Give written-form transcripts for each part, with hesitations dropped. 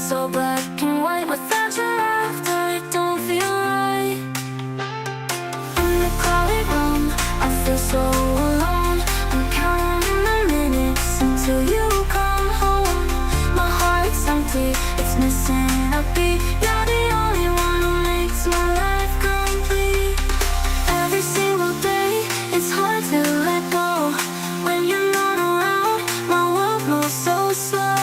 so black and white. Without your laughter, it don't feel right. In the crowded room, I feel so alone. I'm counting the minutes until you come home. My heart's empty, it's missing a beat. You're the only one who makes my life complete. Every single day, it's hard to let go. When you're not around, my world moves so slow.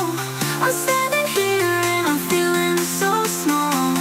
I'm standing here and I'm feeling so small.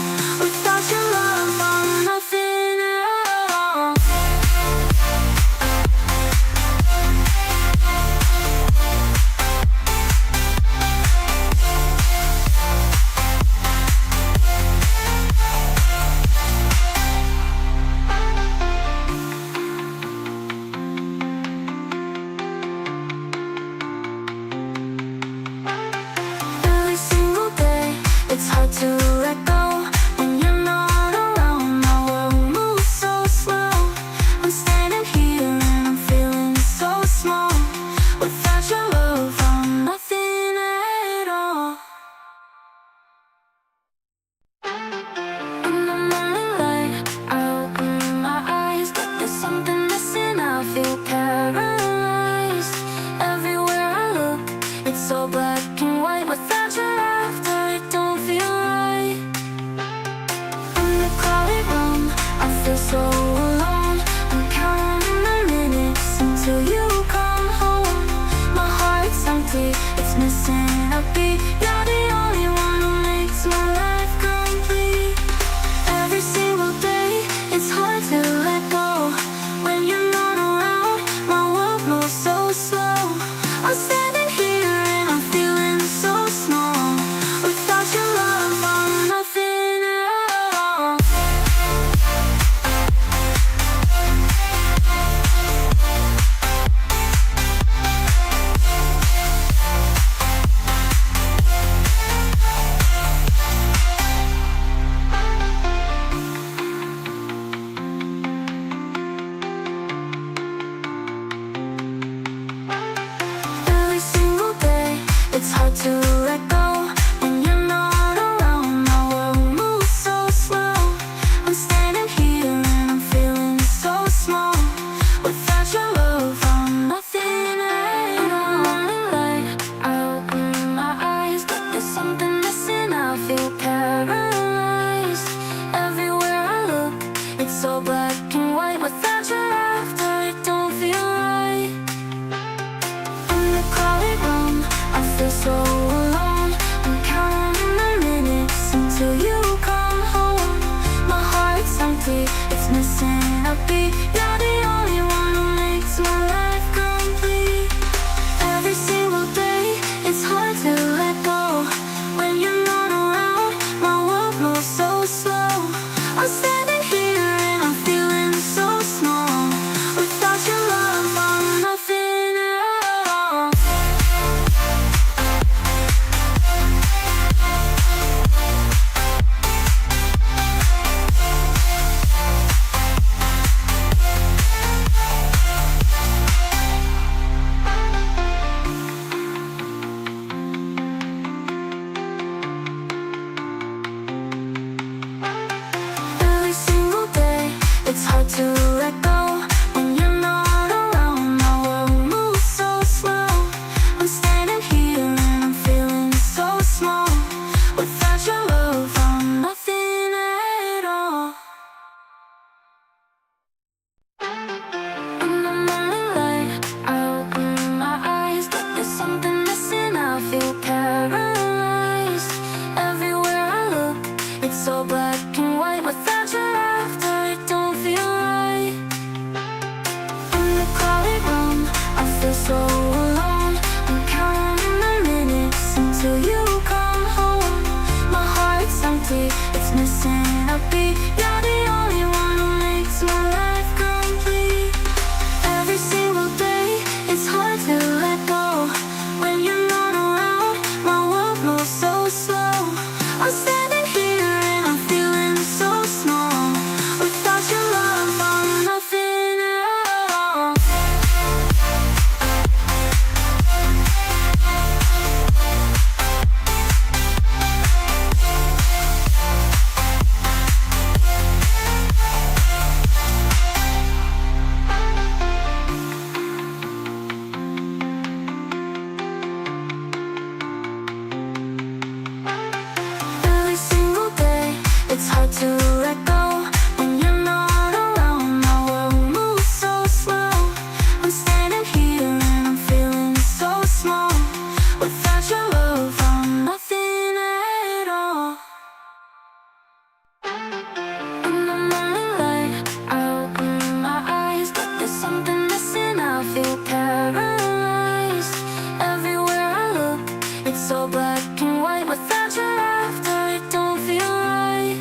and white without your laughter, it don't feel right.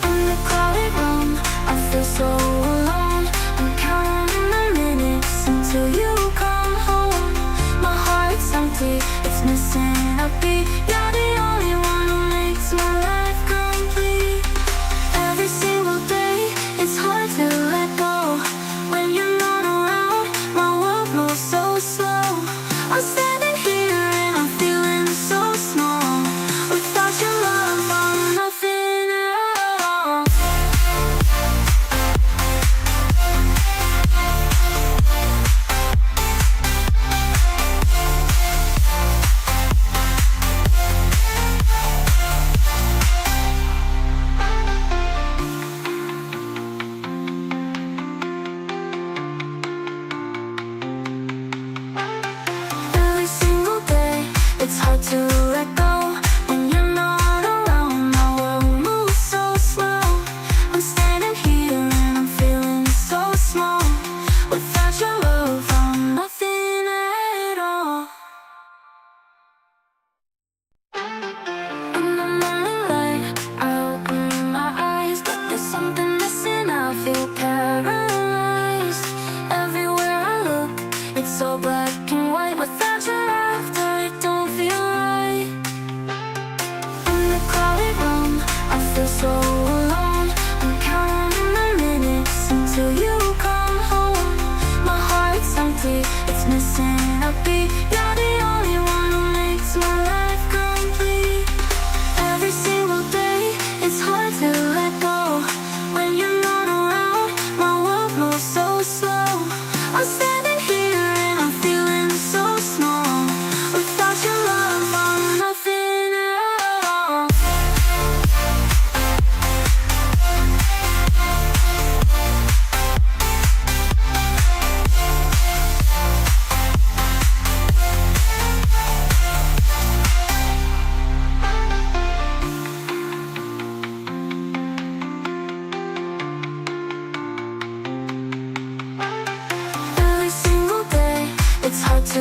In the crowded room, I feel so alone. I'm counting the minutes until you come home. My heart's empty, it's missing a beat. You're the only one who makes my life complete. Every single day, it's hard to let go. When you're not around, my world moves so slow. I'm standing here and I'm feeling so small. Without your love, I'm nothing at all. Every single day, it's hard to let go. When you're not around, my world moves so slow. I'm standing here and I'm feeling so small. Without your love, I'm nothing at all. In the morning light, I open my eyes, but there's something missing. I feel paralyzed. Everywhere I look, it's so black and white. Without your laughter, it don't feel right. In the crowded room, I feel so alone. I'm counting the minutes until you come home. My heart's empty, it's missing a beat. You're the only one who makes my life complete. Every single day, it's hard to let go. When you're not around, my world moves so slow. I'm standing here and I'm feeling so small. Without your love, I'm nothing at all. Every single day, it's hard to